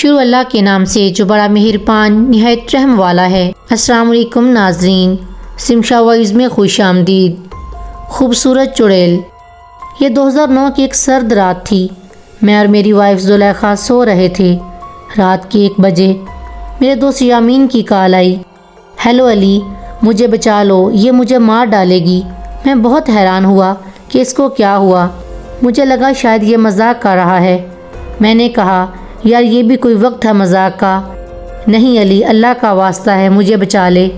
شروع اللہ کے نام سے جو بڑا مہربان نہایت رحم والا ہے۔ السلام علیکم ناظرین، سمشا وائز میں خوش آمدید۔ خوبصورت چڑیل۔ یہ 2009 کی ایک سرد رات تھی۔ میں اور میری وائف زلیخا سو رہے تھے۔ رات کے 1 بجے میرے دوست یامین کی کال آئی۔ ہیلو علی، مجھے بچا لو، یہ مجھے مار ڈالے گی۔ میں بہت حیران ہوا کہ اس کو کیا ہوا۔ مجھے لگا شاید یہ مذاق کر رہا ہے۔ میں نے کہا یار یہ بھی کوئی وقت ہے مذاق کا۔ نہیں علی، اللہ کا واسطہ ہے، مجھے بچا لے۔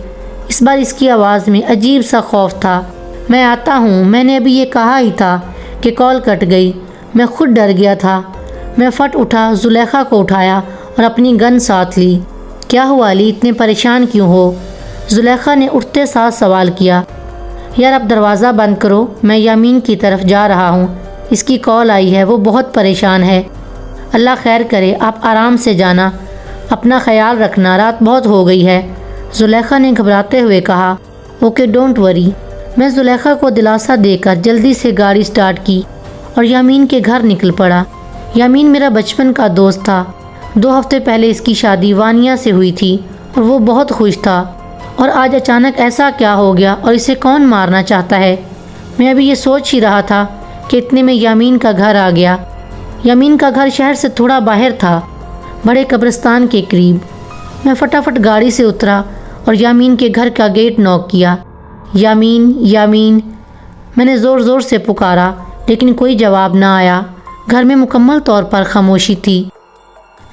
اس بار اس کی آواز میں عجیب سا خوف تھا۔ میں آتا ہوں، میں نے ابھی یہ کہا ہی تھا کہ کال کٹ گئی۔ میں خود ڈر گیا تھا۔ میں فٹ اٹھا، زلیخا کو اٹھایا اور اپنی گن ساتھ لی۔ کیا ہوا علی، اتنے پریشان کیوں ہو؟ زلیخا نے اٹھتے ساتھ سوال کیا۔ یار اب دروازہ بند کرو، میں یامین کی طرف جا رہا ہوں، اس کی کال آئی ہے، وہ بہت پریشان ہے۔ اللہ خیر کرے، آپ آرام سے جانا، اپنا خیال رکھنا، رات بہت ہو گئی ہے، زلیخا نے گھبراتے ہوئے کہا۔ Okay don't worry. میں زلیخا کو دلاسا دے کر جلدی سے گاڑی سٹارٹ کی اور یامین کے گھر نکل پڑا۔ یامین میرا بچپن کا دوست تھا۔ 2 ہفتے پہلے اس کی شادی وانیہ سے ہوئی تھی اور وہ بہت خوش تھا، اور آج اچانک ایسا کیا ہو گیا اور اسے کون مارنا چاہتا ہے؟ میں ابھی یہ سوچ ہی رہا تھا کہ اتنے میں یامین کا گھر آ گیا۔ یامین کا گھر شہر سے تھوڑا باہر تھا، بڑے قبرستان کے قریب۔ میں فٹافٹ گاڑی سے اترا اور یامین کے گھر کا گیٹ نوک کیا۔ یامین، یامین، میں نے زور زور سے پکارا لیکن کوئی جواب نہ آیا۔ گھر میں مکمل طور پر خاموشی تھی۔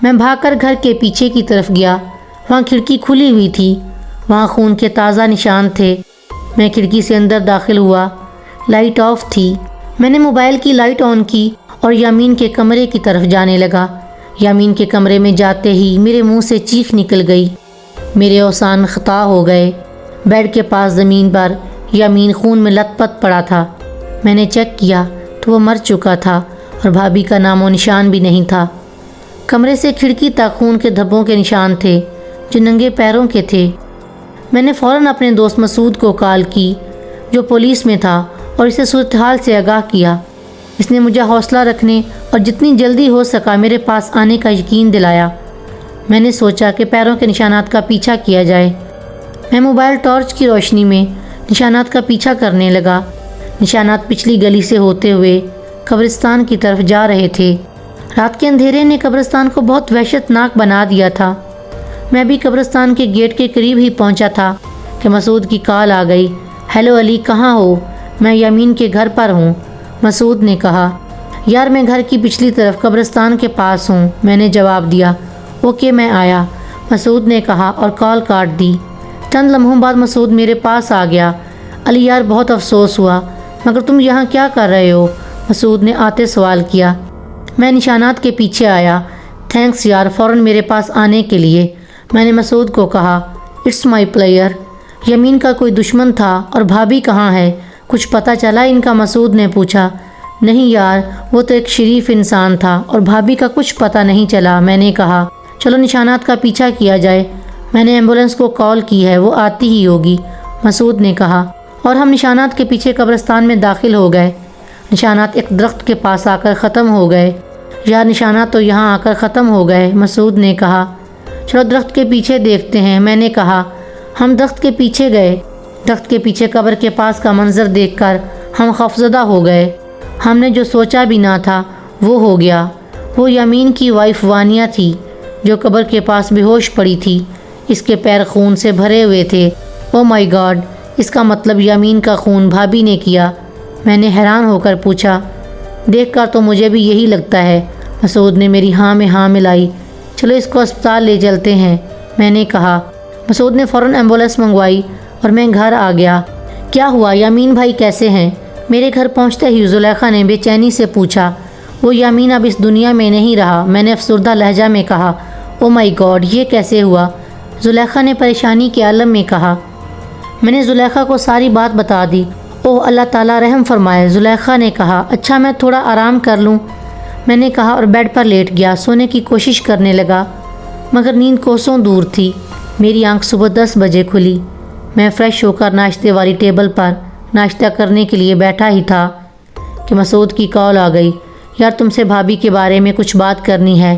میں بھاگ کر گھر کے پیچھے کی طرف گیا۔ وہاں کھڑکی کھلی ہوئی تھی، وہاں خون کے تازہ نشان تھے۔ میں کھڑکی سے اندر داخل ہوا۔ لائٹ آف تھی۔ میں نے موبائل کی لائٹ آن کی اور یامین کے کمرے کی طرف جانے لگا۔ یامین کے کمرے میں جاتے ہی میرے منہ سے چیخ نکل گئی۔ میرے اوسان خطا ہو گئے۔ بیڈ کے پاس زمین پر یامین خون میں لت پت پڑا تھا۔ میں نے چیک کیا تو وہ مر چکا تھا اور بھابھی کا نام و نشان بھی نہیں تھا۔ کمرے سے کھڑکی تک خون کے دھبوں کے نشان تھے جو ننگے پیروں کے تھے۔ میں نے فوراً اپنے دوست مسعود کو کال کی جو پولیس میں تھا اور اسے صورتحال سے آگاہ کیا۔ اس نے مجھے حوصلہ رکھنے اور جتنی جلدی ہو سکا میرے پاس آنے کا یقین دلایا۔ میں نے سوچا کہ پیروں کے نشانات کا پیچھا کیا جائے۔ میں موبائل ٹارچ کی روشنی میں نشانات کا پیچھا کرنے لگا۔ نشانات پچھلی گلی سے ہوتے ہوئے قبرستان کی طرف جا رہے تھے۔ رات کے اندھیرے نے قبرستان کو بہت وحشت ناک بنا دیا تھا۔ میں بھی قبرستان کے گیٹ کے قریب ہی پہنچا تھا کہ مسعود کی کال آ گئی۔ ہیلو علی، کہاں ہو؟ میں یامین کے گھر پر ہوں، مسعود نے کہا۔ یار میں گھر کی پچھلی طرف قبرستان کے پاس ہوں، میں نے جواب دیا۔ اوکے میں آیا، مسعود نے کہا اور کال کاٹ دی۔ چند لمحوں بعد مسعود میرے پاس آ گیا۔ علی یار بہت افسوس ہوا، مگر تم یہاں کیا کر رہے ہو؟ مسعود نے آتے سوال کیا۔ میں نشانات کے پیچھے آیا۔ تھینکس یار فوراً میرے پاس آنے کے لیے، میں نے مسعود کو کہا۔ It's my player. یمین کا کوئی دشمن تھا اور بھابھی کہاں ہے؟ کچھ پتہ چلا ان کا؟ مسعود نے پوچھا۔ نہیں یار، وہ تو ایک شریف انسان تھا اور بھابھی کا کچھ پتہ نہیں چلا، میں نے کہا۔ چلو نشانات کا پیچھا کیا جائے، میں نے ایمبولینس کو کال کی ہے، وہ آتی ہی ہوگی، مسعود نے کہا۔ اور ہم نشانات کے پیچھے قبرستان میں داخل ہو گئے۔ نشانات ایک درخت کے پاس آ کر ختم ہو گئے۔ یار نشانات تو یہاں آ کر ختم ہو گئے، مسعود نے کہا۔ چلو درخت کے پیچھے دیکھتے ہیں، میں نے کہا۔ ہم درخت کے پیچھے گئے۔ درخت کے پیچھے قبر کے پاس کا منظر دیکھ کر ہم خوفزدہ ہو گئے۔ ہم نے جو سوچا بھی نہ تھا وہ ہو گیا۔ وہ یامین کی وائف وانیہ تھی جو قبر کے پاس بے ہوش پڑی تھی۔ اس کے پیر خون سے بھرے ہوئے تھے۔ او مائی گاڈ، اس کا مطلب یامین کا خون بھابھی نے کیا؟ میں نے حیران ہو کر پوچھا۔ دیکھ کر تو مجھے بھی یہی لگتا ہے، مسعود نے میری ہاں میں ہاں ملائی۔ چلو اس کو اسپتال لے چلتے ہیں، میں نے کہا۔ مسعود نے فوراً ایمبولینس منگوائی اور میں گھر آ گیا۔ کیا ہوا؟ یامین بھائی کیسے ہیں؟ میرے گھر پہنچتے ہی زلیخا نے بے چینی سے پوچھا۔ وہ یامین اب اس دنیا میں نہیں رہا، میں نے افسردہ لہجہ میں کہا۔ او مائی گاڈ، یہ کیسے ہوا؟ زلیخا نے پریشانی کے عالم میں کہا۔ میں نے زلیخا کو ساری بات بتا دی۔ اوہ اللہ تعالیٰ رحم فرمائے، زلیخا نے کہا۔ اچھا میں تھوڑا آرام کر لوں، میں نے کہا اور بیڈ پر لیٹ گیا۔ سونے کی کوشش کرنے لگا مگر نیند کوسوں دور تھی۔ میری آنکھ صبح 10 بجے کھلی۔ میں فریش ہو کر ناشتے والی ٹیبل پر ناشتہ کرنے کے لیے بیٹھا ہی تھا کہ مسعود کی کال آ گئی۔ یار تم سے بھابھی کے بارے میں کچھ بات کرنی ہے،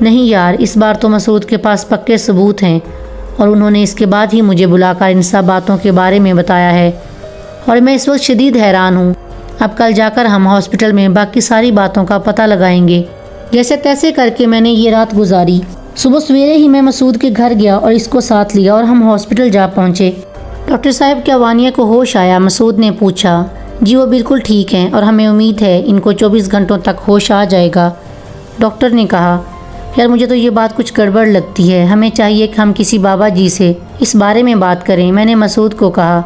نہیں یار، اس بار تو مسعود کے پاس پکے ثبوت ہیں اور انہوں نے اس کے بعد ہی مجھے بلا کر ان سب باتوں کے بارے میں بتایا ہے اور میں اس وقت شدید حیران ہوں۔ اب کل جا کر ہم ہاسپٹل میں باقی ساری باتوں کا پتہ لگائیں گے۔ جیسے تیسے کر کے میں نے یہ رات گزاری۔ صبح سویرے ہی میں مسعود کے گھر گیا اور اس کو ساتھ لیا اور ہم ہاسپٹل جا پہنچے۔ ڈاکٹر صاحب، کیا وانیہ کو ہوش آیا؟ مسعود نے پوچھا۔ جی وہ بالکل ٹھیک ہیں اور ہمیں امید ہے ان کو 24 گھنٹوں تک ہوش آ جائے گا، ڈاکٹر نے کہا۔ یار مجھے تو یہ بات کچھ گڑبڑ لگتی ہے، ہمیں چاہیے کہ ہم کسی بابا جی سے اس بارے میں بات کریں، میں نے مسعود کو کہا۔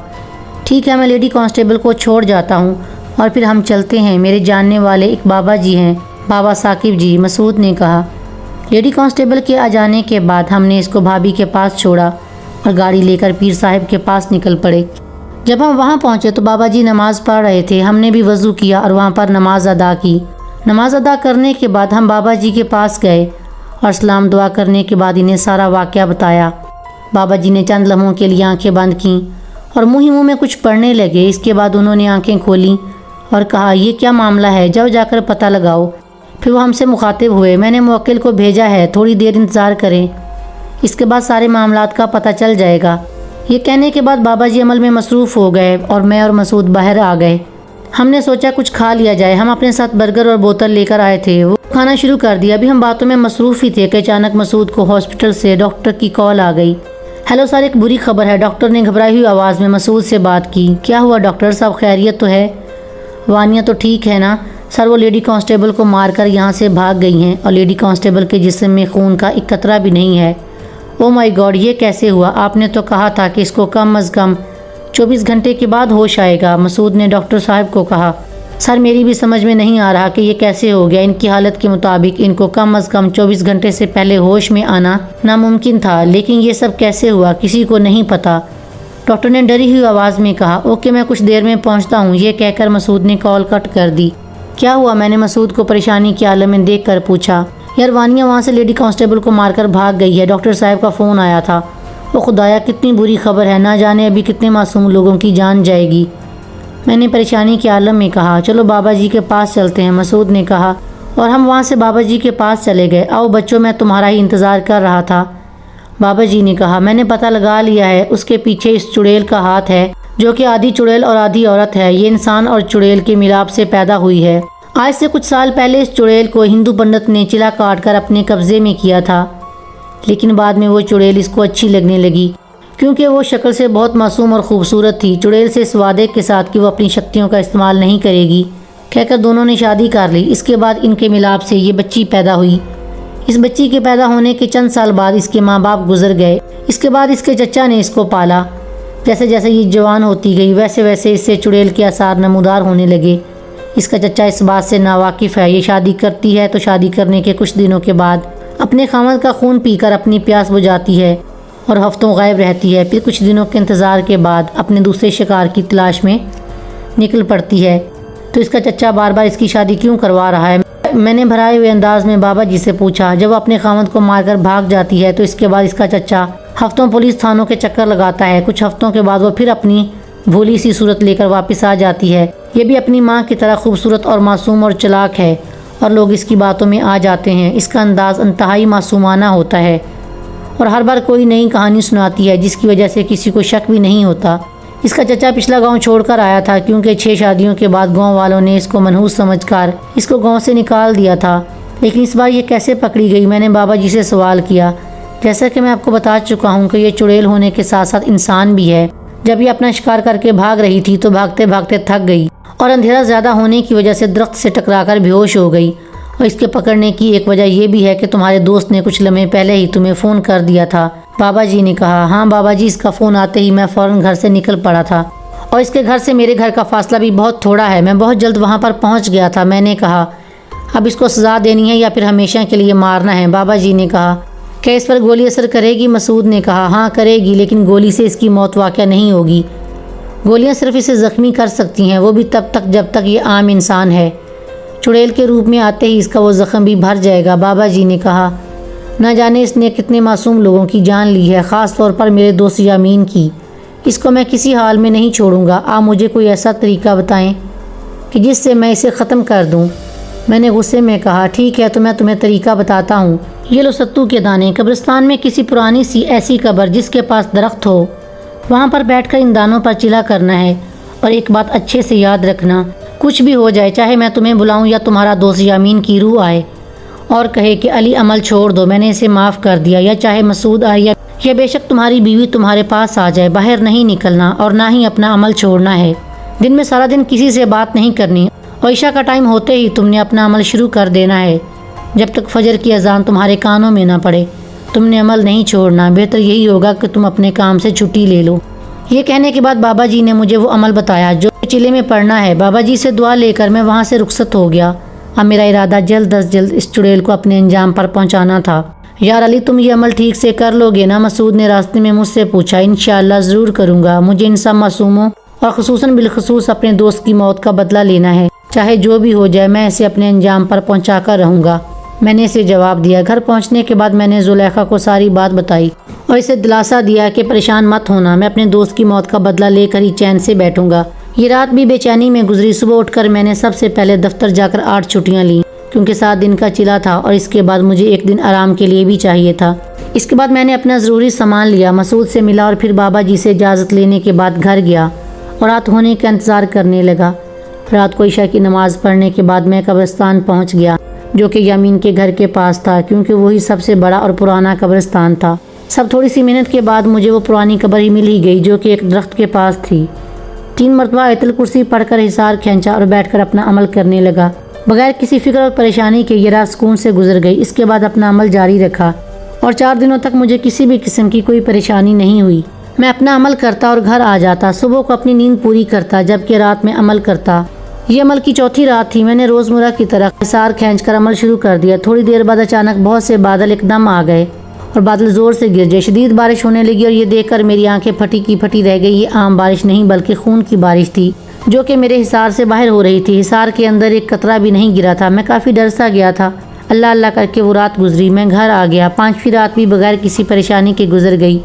ٹھیک ہے، میں لیڈی کانسٹیبل کو چھوڑ جاتا ہوں اور پھر ہم چلتے ہیں، میرے جاننے والے ایک بابا جی ہیں، بابا ثاقب جی، مسعود نے کہا۔ لیڈی کانسٹیبل کے آ جانے کے بعد ہم نے اس کو بھابھی کے پاس چھوڑا اور گاڑی لے کر پیر صاحب کے پاس نکل پڑے۔ جب ہم وہاں پہنچے تو بابا جی نماز پڑھ رہے تھے، ہم نے بھی وضو کیا اور وہاں پر نماز ادا کی۔ نماز ادا کرنے کے بعد ہم بابا جی کے پاس گئے اور سلام دعا کرنے کے بعد انہیں سارا واقعہ بتایا۔ بابا جی نے چند لمحوں کے لیے آنکھیں بند کیں اور منہ ہی منہ میں کچھ پڑھنے لگے۔ اس کے بعد انہوں نے آنکھیں کھولیں اور کہا، یہ کیا معاملہ ہے، جاؤ جا کر پتہ لگاؤ۔ پھر وہ ہم سے مخاطب ہوئے، میں نے موکل کو بھیجا ہے، تھوڑی دیر انتظار کریں، اس کے بعد سارے معاملات کا پتہ چل جائے گا۔ یہ کہنے کے بعد بابا جی عمل میں مصروف ہو گئے اور میں اور مسعود باہر آ گئے۔ ہم نے سوچا کچھ کھا لیا جائے، ہم اپنے ساتھ برگر اور بوتل لے کر آئے تھے، وہ کھانا شروع کر دیا۔ ابھی ہم باتوں میں مصروف ہی تھے کہ اچانک مسعود کو ہاسپٹل سے ڈاکٹر کی کال آ گئی۔ ہیلو سر، ایک بری خبر ہے، ڈاکٹر نے گھبرائی ہوئی آواز میں مسعود سے بات کی۔ کیا ہوا ڈاکٹر صاحب، خیریت تو ہے؟ وانیہ تو ٹھیک ہے نا سر؟ وہ لیڈی کانسٹیبل کو مار کر یہاں سے بھاگ گئی ہیں اور لیڈی کانسٹیبل کے جسم میں خون کا ایک قطرہ بھی نہیں ہے۔ او مائی گاڈ، یہ کیسے ہوا؟ آپ نے تو کہا تھا کہ اس کو کم از کم 24 گھنٹے کے بعد ہوش آئے گا، مسعود نے ڈاکٹر صاحب کو کہا۔ سر میری بھی سمجھ میں نہیں آ رہا کہ یہ کیسے ہو گیا، ان کی حالت کے مطابق ان کو کم از کم 24 گھنٹے سے پہلے ہوش میں آنا ناممکن تھا، لیکن یہ سب کیسے ہوا کسی کو نہیں پتہ، ڈاکٹر نے ڈری ہوئی آواز میں کہا۔ اوکے، میں کچھ دیر میں پہنچتا ہوں، یہ کہہ کر مسعود نے کال کٹ کر دی۔ کیا ہوا؟ میں نے مسعود کو پریشانی کے عالم میں دیکھ کر پوچھا۔ یار وانیہ وہاں سے لیڈی کانسٹیبل کو مار کر بھاگ گئی ہے، ڈاکٹر صاحب کا فون آیا تھا۔ وہ خدایا، کتنی بری خبر ہے، نہ جانے ابھی کتنے معصوم لوگوں کی جان جائے گی، میں نے پریشانی کے عالم میں کہا۔ چلو بابا جی کے پاس چلتے ہیں، مسعود نے کہا اور ہم وہاں سے بابا جی کے پاس چلے گئے۔ آؤ بچوں، میں تمہارا ہی انتظار کر رہا تھا، بابا جی نے کہا۔ میں نے پتہ لگا لیا ہے، اس کے پیچھے اس چڑیل کا ہاتھ ہے جو کہ آدھی چڑیل اور آدھی عورت ہے، یہ انسان اور چڑیل کے ملاپ سے پیدا ہوئی ہے۔ آج سے کچھ سال پہلے اس چڑیل کو ہندو پنڈت نے چلا کاٹ کر اپنے قبضے میں کیا تھا، لیکن بعد میں وہ چڑیل اس کو اچھی لگنے لگی کیونکہ وہ شکل سے بہت معصوم اور خوبصورت تھی۔ چڑیل سے اس وعدے کے ساتھ کہ وہ اپنی شکتیوں کا استعمال نہیں کرے گی کہہ کر دونوں نے شادی کر لی۔ اس کے بعد ان کے ملاپ سے یہ بچی پیدا ہوئی۔ اس بچی کے پیدا ہونے کے چند سال بعد اس کے ماں باپ گزر گئے۔ اس کے بعد اس کے چچا نے اس کو پالا۔ جیسے جیسے یہ جوان ہوتی گئی ویسے ویسے اس سے چڑیل کے آثار نمودار ہونے لگے۔ اس کا چچا اس بات سے ناواقف ہے، یہ شادی کرتی ہے تو شادی کرنے کے کچھ دنوں کے بعد اپنے خاوند کا خون پی کر اپنی پیاس بجھاتی ہے اور ہفتوں غائب رہتی ہے، پھر کچھ دنوں کے انتظار کے بعد اپنے دوسرے شکار کی تلاش میں نکل پڑتی ہے۔ تو اس کا چچا بار بار اس کی شادی کیوں کروا رہا ہے؟ میں نے بھرائے ہوئے انداز میں بابا جی سے پوچھا۔ جب وہ اپنے خاوند کو مار کر بھاگ جاتی ہے تو اس کے بعد اس کا چچا ہفتوں پولیس تھانوں کے چکر لگاتا ہے، کچھ ہفتوں کے بعد وہ پھر اپنی بھولی سی صورت لے کر واپس آ جاتی ہے۔ یہ بھی اپنی ماں کی طرح خوبصورت اور معصوم اور چلاک ہے اور لوگ اس کی باتوں میں آ جاتے ہیں۔ اس کا انداز انتہائی معصومانہ ہوتا ہے اور ہر بار کوئی نئی کہانی سناتی ہے جس کی وجہ سے کسی کو شک بھی نہیں ہوتا۔ اس کا چچا پچھلا گاؤں چھوڑ کر آیا تھا کیونکہ 6 شادیوں کے بعد گاؤں والوں نے اس کو منحوس سمجھ کر اس کو گاؤں سے نکال دیا تھا، لیکن اس بار یہ کیسے پکڑی گئی؟ میں نے بابا جی سے سوال کیا۔ جیسا کہ میں آپ کو بتا چکا ہوں کہ یہ چڑیل ہونے کے ساتھ ساتھ انسان بھی ہے۔ جب یہ اپنا شکار کر کے بھاگ رہی تھی تو بھاگتے بھاگتے تھک گئی اور اندھیرا زیادہ ہونے کی وجہ سے درخت سے ٹکرا کر بے ہوش ہو گئی، اور اس کے پکڑنے کی ایک وجہ یہ بھی ہے کہ تمہارے دوست نے کچھ لمحے پہلے ہی تمہیں فون کر دیا تھا، بابا جی نے کہا۔ ہاں بابا جی، اس کا فون آتے ہی میں فوراً گھر سے نکل پڑا تھا اور اس کے گھر سے میرے گھر کا فاصلہ بھی بہت تھوڑا ہے، میں بہت جلد وہاں پر پہنچ گیا تھا۔ میں نے کہا اب اس کو سزا دینی ہے یا پھر ہمیشہ کے لیے مارنا ہے؟ بابا جی نے کہا کہ اس پر گولی اثر کرے گی؟ مسعود نے کہا ہاں کرے گی، لیکن گولی سے اس کی موت واقع نہیں ہوگی، گولیاں صرف اسے زخمی کر سکتی ہیں، وہ بھی تب تک جب تک یہ عام انسان ہے، چڑیل کے روپ میں آتے ہی اس کا وہ زخم بھی بھر جائے گا۔ بابا جی نے کہا نہ جانے اس نے کتنے معصوم لوگوں کی جان لی ہے، خاص طور پر میرے دوست یامین کی، اس کو میں کسی حال میں نہیں چھوڑوں گا۔ آپ مجھے کوئی ایسا طریقہ بتائیں کہ جس سے میں اسے ختم کر دوں۔ میں نے غصے میں کہا ٹھیک ہے تو میں تمہیں طریقہ بتاتا ہوں، یہ لو ستو کے دانے، قبرستان میں کسی پرانی سی ایسی قبر جس کے پاس درخت ہو، وہاں پر بیٹھ کر ان دانوں پر چلا کرنا ہے، اور ایک بات اچھے سے یاد رکھنا، کچھ بھی ہو جائے، چاہے میں تمہیں بلاؤں یا تمہارا دوست یامین کی روح آئے اور کہے کہ علی عمل چھوڑ دو، میں نے اسے معاف کر دیا، یا چاہے مسعود آئے یا بے شک تمہاری بیوی تمہارے پاس آ جائے، باہر نہیں نکلنا اور نہ ہی اپنا عمل چھوڑنا ہے، دن میں سارا دن کسی سے بات نہیں کرنی، اور عشاء کا ٹائم ہوتے ہی تم نے اپنا عمل شروع کر دینا ہے، جب تک فجر کی اذان تمہارے کانوں میں نہ پڑے، تم نے عمل نہیں چھوڑنا، بہتر یہی ہوگا کہ تم اپنے کام سے چھٹی لے لو۔ یہ کہنے کے بعد بابا جی نے مجھے وہ عمل بتایا جو چلے میں پڑھنا ہے۔ بابا جی سے دعا لے کر میں وہاں سے رخصت ہو گیا۔ اب میرا ارادہ جلد از جلد اس چڑیل کو اپنے انجام پر پہنچانا تھا۔ یار علی تم یہ عمل ٹھیک سے کر لو گے نا؟ مسعود نے راستے میں مجھ سے پوچھا۔ انشاءاللہ ضرور کروں گا، مجھے ان سب معصوموں اور خصوصاً بالخصوص اپنے دوست کی موت کا بدلہ لینا ہے، چاہے جو بھی ہو جائے میں اسے اپنے انجام پر پہنچا کر رہوں گا، میں نے اسے جواب دیا۔ گھر پہنچنے کے بعد میں نے زلیخا کو ساری بات بتائی اور اسے دلاسا دیا کہ پریشان مت ہونا، میں اپنے دوست کی موت کا بدلہ لے کر ہی چین سے بیٹھوں گا۔ یہ رات بھی بے چینی میں گزری۔ صبح اٹھ کر میں نے سب سے پہلے دفتر جا کر 8 چھٹیاں لیں کیونکہ 7 دن کا چلا تھا اور اس کے بعد مجھے 1 دن آرام کے لیے بھی چاہیے تھا۔ اس کے بعد میں نے اپنا ضروری سامان لیا، مسعود سے ملا اور پھر بابا جی سے اجازت لینے کے بعد گھر گیا اور رات ہونے کا انتظار کرنے لگا۔ رات کو عشاء کی نماز پڑھنے کے بعد میں قبرستان پہنچ گیا جو کہ یامین کے گھر کے پاس تھا کیونکہ وہی سب سے بڑا اور پرانا قبرستان تھا۔ سب تھوڑی سی محنت کے بعد مجھے وہ پرانی قبر ہی مل ہی گئی جو کہ ایک درخت کے پاس تھی۔ 3 مرتبہ آیت الکرسی پڑھ کر حصار کھینچا اور بیٹھ کر اپنا عمل کرنے لگا۔ بغیر کسی فکر اور پریشانی کے یہ رات سکون سے گزر گئی۔ اس کے بعد اپنا عمل جاری رکھا اور 4 دنوں تک مجھے کسی بھی قسم کی کوئی پریشانی نہیں ہوئی۔ میں اپنا عمل کرتا اور گھر آ جاتا، صبح کو اپنی نیند پوری کرتا جبکہ رات میں عمل کرتا۔ یہ عمل کی چوتھی رات تھی۔ میں نے روزمرہ کی طرح حصار کھینچ کر عمل شروع کر دیا۔ تھوڑی دیر بعد اچانک بہت سے بادل ایک دم آ گئے اور بادل زور سے گرجے، شدید بارش ہونے لگی اور یہ دیکھ کر میری آنکھیں پھٹی کی پھٹی رہ گئی۔ یہ عام بارش نہیں بلکہ خون کی بارش تھی جو کہ میرے حصار سے باہر ہو رہی تھی۔ حصار کے اندر ایک قطرہ بھی نہیں گرا تھا۔ میں کافی ڈر سا گیا تھا۔ اللہ اللہ کر کے وہ رات گزری۔ میں گھر آ گیا۔ 5ویں رات بھی بغیر کسی پریشانی کے گزر گئی۔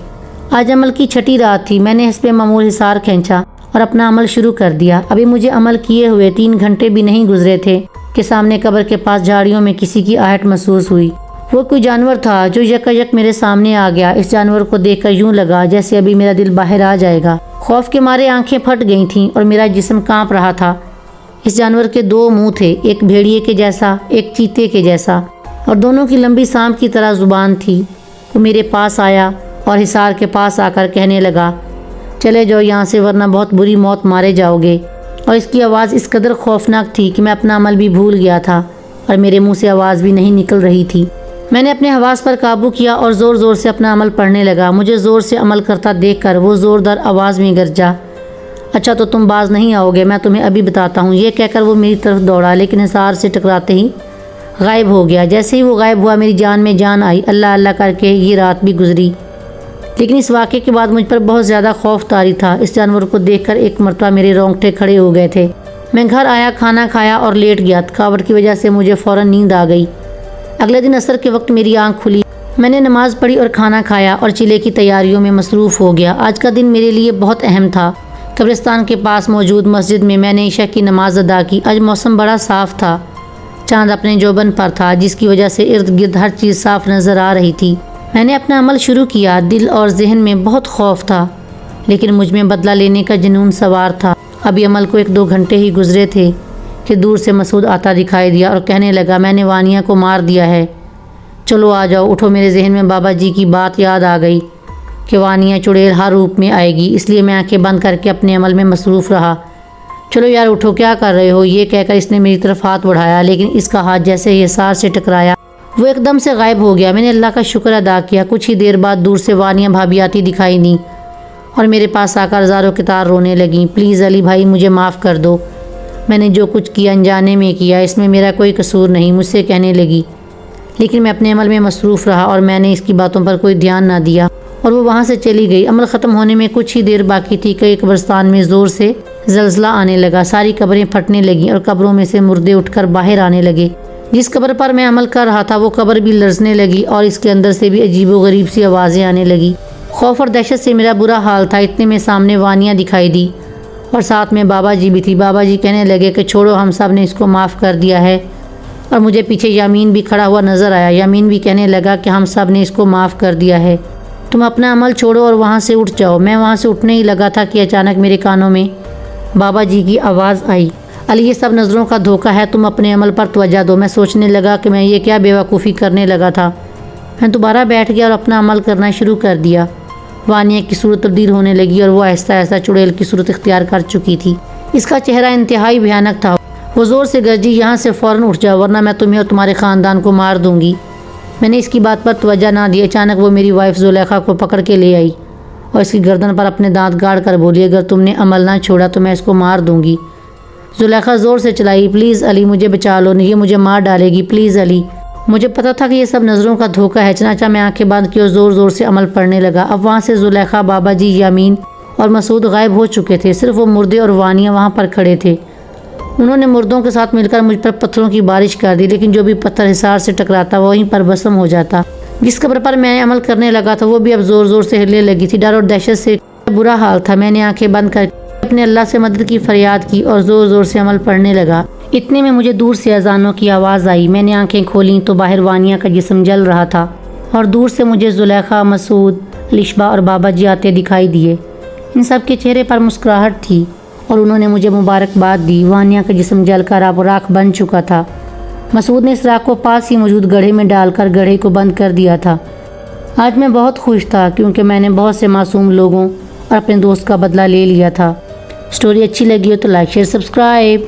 آج عمل کی 6ٹھی رات تھی۔ میں نے حسب معمول حصار کھینچا اور اپنا عمل شروع کر دیا۔ ابھی مجھے عمل کیے ہوئے 3 گھنٹے بھی نہیں گزرے تھے کہ سامنے قبر کے پاس جھاڑیوں میں کسی کی آہٹ محسوس ہوئی۔ وہ کوئی جانور تھا جو یک میرے سامنے آ گیا۔ اس جانور کو دیکھ کر یوں لگا جیسے ابھی میرا دل باہر آ جائے گا۔ خوف کے مارے آنکھیں پھٹ گئی تھیں اور میرا جسم کانپ رہا تھا۔ اس جانور کے 2 منہ تھے، ایک بھیڑیے کے جیسا، ایک چیتے کے جیسا، اور دونوں کی لمبی سانپ کی طرح زبان تھی۔ وہ میرے پاس آیا اور حصار کے پاس آ کر کہنے لگا، چلے جاؤ یہاں سے ورنہ بہت بری موت مارے جاؤ گے۔ اور اس کی آواز اس قدر خوفناک تھی کہ میں اپنا عمل بھی بھول گیا تھا اور میرے منہ سے آواز بھی نہیں نکل رہی تھی۔ میں نے اپنے حواس پر قابو کیا اور زور زور سے اپنا عمل پڑھنے لگا۔ مجھے زور سے عمل کرتا دیکھ کر وہ زوردار آواز میں گرجا، اچھا تو تم باز نہیں آؤ گے، میں تمہیں ابھی بتاتا ہوں۔ یہ کہہ کر وہ میری طرف دوڑا لیکن حصار سے ٹکراتے ہی غائب ہو گیا۔ جیسے ہی وہ غائب ہوا میری جان میں جان آئی۔ اللہ اللہ کر کے یہ رات بھی گزری لیکن اس واقعے کے بعد مجھ پر بہت زیادہ خوف طاری تھا۔ اس جانور کو دیکھ کر ایک مرتبہ میرے رونگٹے کھڑے ہو گئے تھے۔ میں گھر آیا، کھانا کھایا اور لیٹ گیا۔ تھکاوٹ کی وجہ سے مجھے فوراً نیند آ گئی۔ اگلے دن عصر کے وقت میری آنکھ کھلی۔ میں نے نماز پڑھی اور کھانا کھایا اور چلے کی تیاریوں میں مصروف ہو گیا۔ آج کا دن میرے لیے بہت اہم تھا۔ قبرستان کے پاس موجود مسجد میں نے عشاء کی نماز ادا کی۔ آج موسم بڑا صاف تھا، چاند اپنے جوبن پر تھا جس کی وجہ سے ارد گرد ہر چیز صاف نظر آ رہی تھی۔ میں نے اپنا عمل شروع کیا۔ دل اور ذہن میں بہت خوف تھا لیکن مجھ میں بدلہ لینے کا جنون سوار تھا۔ ابھی عمل کو 1-2 گھنٹے ہی گزرے تھے کہ دور سے مسعود آتا دکھائی دیا اور کہنے لگا، میں نے وانیہ کو مار دیا ہے، چلو آ جاؤ اٹھو۔ میرے ذہن میں بابا جی کی بات یاد آ گئی کہ وانیہ چڑیل ہر روپ میں آئے گی، اس لیے میں آنکھیں بند کر کے اپنے عمل میں مصروف رہا۔ چلو یار اٹھو، کیا کر رہے ہو؟ یہ کہہ کر اس نے میری طرف ہاتھ بڑھایا لیکن اس کا ہاتھ جیسے ہی حصار سے ٹکرایا وہ ایک دم سے غائب ہو گیا۔ میں نے اللہ کا شکر ادا کیا۔ کچھ ہی دیر بعد دور سے وانیہ بھابھی آتی دکھائی دیں اور میرے پاس آ کر زاروں کے تار رونے لگیں، پلیز علی بھائی مجھے معاف کر دو، میں نے جو کچھ کیا انجانے میں کیا، اس میں میرا کوئی قصور نہیں، مجھ سے کہنے لگی۔ لیکن میں اپنے عمل میں مصروف رہا اور میں نے اس کی باتوں پر کوئی دھیان نہ دیا اور وہ وہاں سے چلی گئی۔ عمل ختم ہونے میں کچھ ہی دیر باقی تھی کہ قبرستان میں زور سے زلزلہ آنے لگا۔ ساری قبریں پھٹنے لگیں اور قبروں میں سے مردے اٹھ کر باہر آنے لگے۔ جس قبر پر میں عمل کر رہا تھا وہ قبر بھی لرزنے لگی اور اس کے اندر سے بھی عجیب و غریب سی آوازیں آنے لگی۔ خوف اور دہشت سے میرا برا حال تھا۔ اتنے میں سامنے وانیہ دکھائی دی اور ساتھ میں بابا جی بھی تھی۔ بابا جی کہنے لگے کہ چھوڑو، ہم سب نے اس کو معاف کر دیا ہے اور مجھے پیچھے یامین بھی کھڑا ہوا نظر آیا۔ یامین بھی کہنے لگا کہ ہم سب نے اس کو معاف کر دیا ہے، تم اپنا عمل چھوڑو اور وہاں سے اٹھ جاؤ۔ میں وہاں سے اٹھنے ہی لگا تھا کہ اچانک میرے کانوں میں بابا جی کی آواز آئی، علی یہ سب نظروں کا دھوکہ ہے، تم اپنے عمل پر توجہ دو۔ میں سوچنے لگا کہ میں یہ کیا بیوقوفی کرنے لگا تھا۔ میں دوبارہ بیٹھ گیا اور اپنا عمل کرنا شروع کر دیا۔ وانیہ کی صورت تبدیل ہونے لگی اور وہ آہستہ آہستہ چڑیل کی صورت اختیار کر چکی تھی۔ اس کا چہرہ انتہائی بھیانک تھا۔ وہ زور سے گرجی، یہاں سے فوراً اٹھ جاؤ ورنہ میں تمہیں اور تمہارے خاندان کو مار دوں گی۔ میں نے اس کی بات پر توجہ نہ دی۔ اچانک وہ میری وائف زلیخا کو پکڑ کے لے آئی اور اس کی گردن پر اپنے دانت گاڑ کر بولی، اگر تم نے عمل نہ چھوڑا تو میں اس کو مار دوں گی۔ زلیخا زور سے چلائی، پلیز علی مجھے بچا لو، یہ مجھے مار ڈالے گی، پلیز علی۔ مجھے پتا تھا کہ یہ سب نظروں کا دھوکہ ہے، چنانچہ میں آنکھیں بند کی اور زور زور سے عمل پڑھنے لگا۔ اب وہاں سے زلیخا، بابا جی، یامین اور مسعود غائب ہو چکے تھے، صرف وہ مردے اور وانیہ وہاں پر کھڑے تھے۔ انہوں نے مردوں کے ساتھ مل کر مجھ پر پتھروں کی بارش کر دی، لیکن جو بھی پتھر حصار سے ٹکراتا وہیں پر بسم ہو جاتا۔ جس قبر پر میں عمل کرنے لگا تھا وہ بھی اب زور زور سے ہلنے لگی تھی۔ ڈر اور دہشت سے برا حال تھا۔ میں نے آنکھیں بند کر اپنے اللہ سے مدد کی فریاد کی اور زور زور سے عمل پڑھنے لگا۔ اتنے میں مجھے دور سے اذانوں کی آواز آئی۔ میں نے آنکھیں کھولیں تو باہر وانیہ کا جسم جل رہا تھا اور دور سے مجھے زلیخا، مسعود، لشبا اور بابا جی آتے دکھائی دیے۔ ان سب کے چہرے پر مسکراہٹ تھی اور انہوں نے مجھے مبارکباد دی۔ وانیہ کا جسم جل کر اب راکھ بن چکا تھا۔ مسعود نے اس راکھ کو پاس ہی موجود گڑھے میں ڈال کر گڑھے کو بند کر دیا تھا۔ آج میں بہت خوش تھا کیونکہ میں نے بہت سے معصوم لوگوں اور اپنے دوست کا بدلہ لے لیا تھا۔ سٹوری اچھی لگی ہو تو لائک، شیئر، سبسکرائب۔